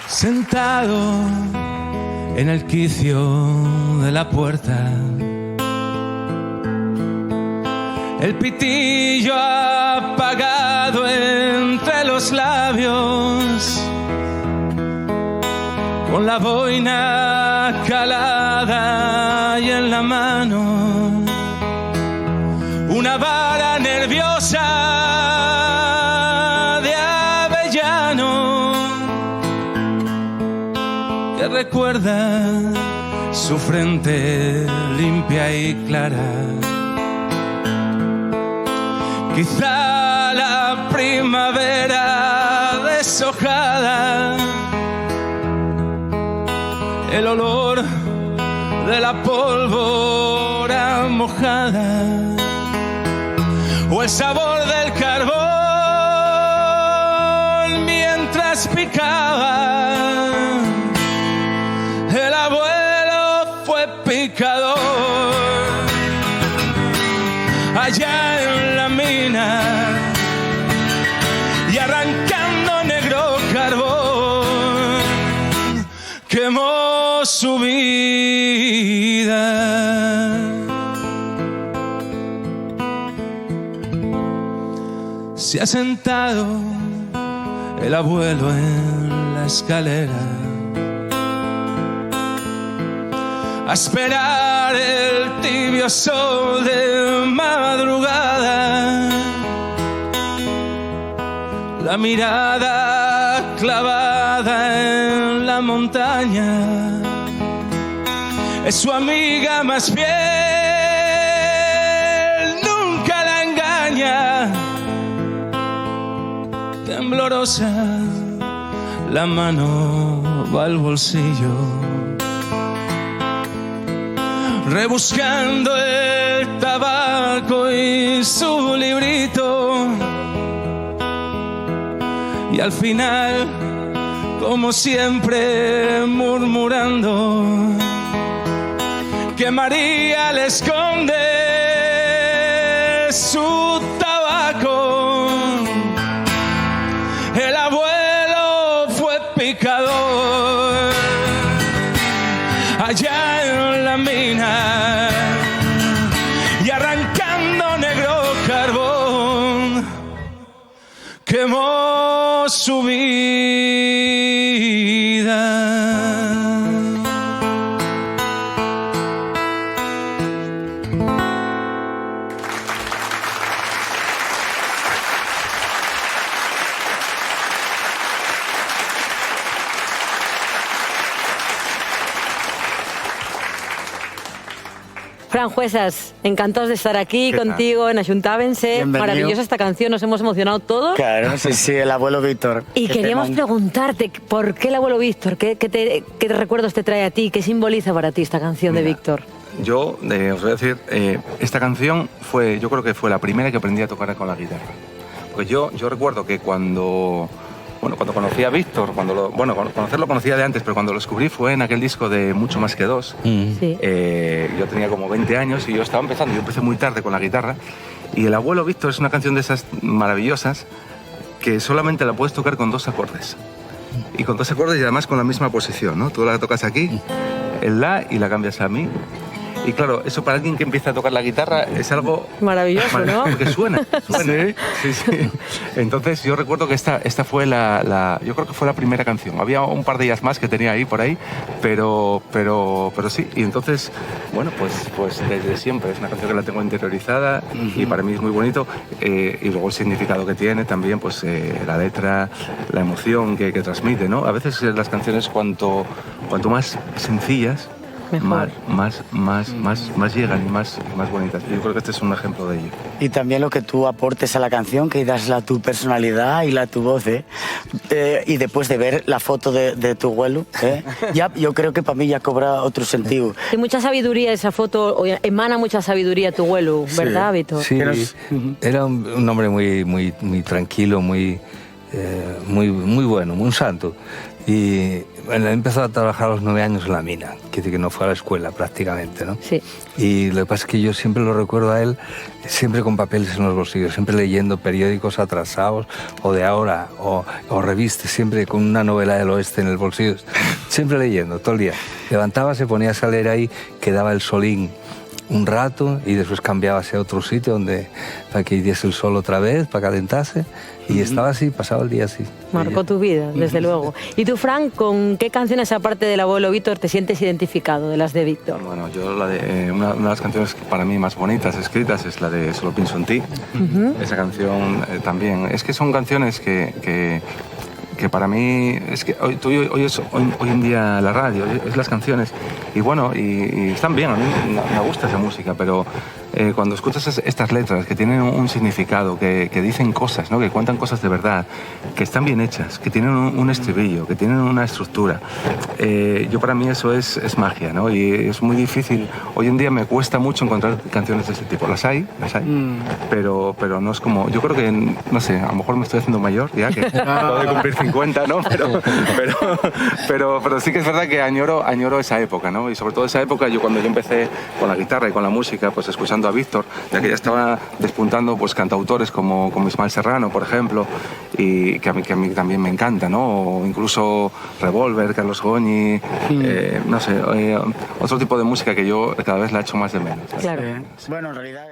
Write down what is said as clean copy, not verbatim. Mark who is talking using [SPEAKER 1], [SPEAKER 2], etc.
[SPEAKER 1] Sentado en el quicio de la puerta, el pitillo apagado entre los labios, con la boina calada y en la mano una vara nerviosa de avellano que recuerda su frente limpia y clara. Quizá la primavera deshojada, el olor de la pólvora mojada, o el sabor del carbón mientras picaba. El abuelo fue picador allá en la mina, y arrancando negro carbón quemó su vida. Se ha sentado el abuelo en la escalera a esperar el tibio sol de madrugada. La mirada clavada en la montaña es su amiga más fiel, nunca la engaña. Temblorosa la mano va al bolsillo, rebuscando el tabaco y su librito, y al final, como siempre, murmurando que María le esconde su tabaco. El abuelo fue picador allá en la mina, y arrancando negro carbón quemó su vida.
[SPEAKER 2] Fran Juesas, encantados de estar aquí contigo en Ayuntábense. Maravillosa esta canción, nos hemos emocionado todos.
[SPEAKER 3] Claro, sí, el abuelo Víctor.
[SPEAKER 2] Y queríamos preguntarte, ¿por qué el abuelo Víctor? ¿Qué recuerdos te trae a ti? ¿Qué simboliza para ti esta canción de Víctor?
[SPEAKER 4] Yo os voy a decir, esta canción yo creo que fue la primera que aprendí a tocar con la guitarra. Porque yo recuerdo que cuando conocí a Víctor, conocerlo conocía de antes, pero cuando lo descubrí fue en aquel disco de Mucho Más que Dos.
[SPEAKER 2] Sí.
[SPEAKER 4] Yo tenía como 20 años y yo estaba empezando, yo empecé muy tarde con la guitarra, y El abuelo Víctor es una canción de esas maravillosas que solamente la puedes tocar con 2 acordes. Y con 2 acordes y además con la misma posición, ¿no? Tú la tocas aquí, el La, y la cambias a Mi. Y claro, eso para alguien que empieza a tocar la guitarra es algo
[SPEAKER 2] maravilloso, ¿no?
[SPEAKER 4] Porque suena. Sí. Entonces yo recuerdo que esta fue yo creo que fue la primera canción. Había un par de ellas más que tenía ahí por ahí, pero sí. Y entonces, bueno, pues desde siempre es una canción que la tengo interiorizada y para mí es muy bonito. Y luego el significado que tiene también, pues la letra, la emoción que transmite, ¿no? A veces las canciones cuanto más sencillas, más llegan y más bonitas. Yo creo que este es un ejemplo de ello.
[SPEAKER 3] Y también lo que tú aportes a la canción, que das tu personalidad y tu voz, y después de ver la foto de tu abuelo, ya, yo creo que para mí ya cobra otro sentido.
[SPEAKER 2] Y mucha sabiduría esa foto, emana mucha sabiduría tu abuelo, ¿verdad, Víctor?
[SPEAKER 5] Sí, era un hombre muy tranquilo, muy muy bueno, un santo. Y bueno, él empezó a trabajar a los 9 años en la mina, quiere decir que no fue a la escuela prácticamente, ¿no?
[SPEAKER 2] Sí.
[SPEAKER 5] Y lo que pasa es que yo siempre lo recuerdo a él, siempre con papeles en los bolsillos, siempre leyendo periódicos atrasados, o de ahora, o revistas, siempre con una novela del oeste en el bolsillo, siempre leyendo, todo el día. Levantaba, se ponía a leer ahí, quedaba el solín un rato y después cambiaba hacia otro sitio para que diese el sol otra vez, para calentarse, y estaba así, pasaba el día así.
[SPEAKER 2] Marcó tu vida, desde luego. ¿Y tú, Fran, con qué canciones aparte del abuelo Víctor te sientes identificado, de las de Víctor?
[SPEAKER 4] Bueno, yo una de las canciones para mí más bonitas escritas es la de Solo pienso en ti. Esa canción también, es que son canciones que para mí, es que hoy en día la radio, es las canciones, y bueno, y están bien, a mí me gusta esa música, pero cuando escuchas estas letras que tienen un significado, que dicen cosas, ¿no? Que cuentan cosas de verdad, que están bien hechas, que tienen un estribillo, que tienen una estructura, yo para mí eso es magia, ¿no? Y es muy difícil, hoy en día me cuesta mucho encontrar canciones de ese tipo, las hay, pero no es como, yo creo que, no sé, a lo mejor me estoy haciendo mayor ya, que puedo cumplir 50, ¿no? Pero sí que es verdad que añoro esa época, ¿no? Y sobre todo esa época, cuando yo empecé con la guitarra y con la música, pues escuchando a Víctor, ya que ya estaba despuntando pues cantautores como Ismael Serrano, por ejemplo, y que a mí también me encanta, ¿no? O incluso Revolver, Carlos Goñi, no sé, otro tipo de música que yo cada vez la echo más de menos.
[SPEAKER 2] Claro.
[SPEAKER 3] Bueno, en realidad...